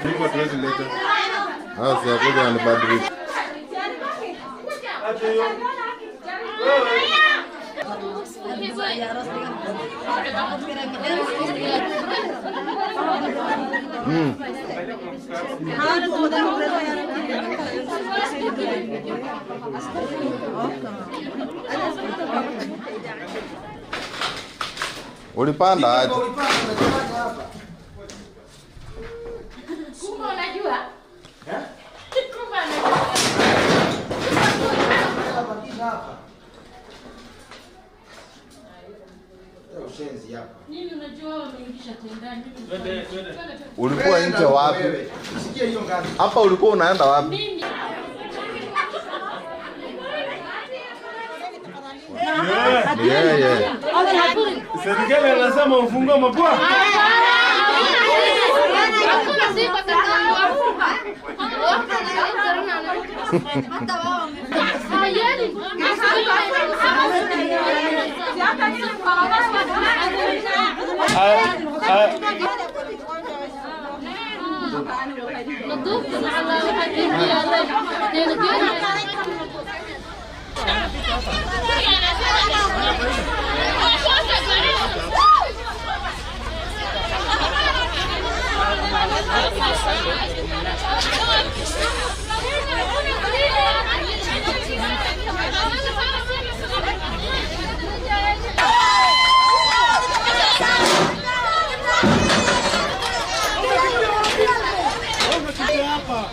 Niko tuwezi leta. Sasa kuja anibadilisha. Ulipanda aje? Kumbe unajua? Kumbe unajua. Ushenzi hapa. Nini unajua wameingisha tendani? Ulikuwa nje wapi? Usikie hiyo ngazi. Hapa ulikuwa unaenda wapi? Mimi. Yeah. Serikali anasema ufungue mapua. Hakuna siku atakayowafunga. Hata wao. Hayani. Hapa.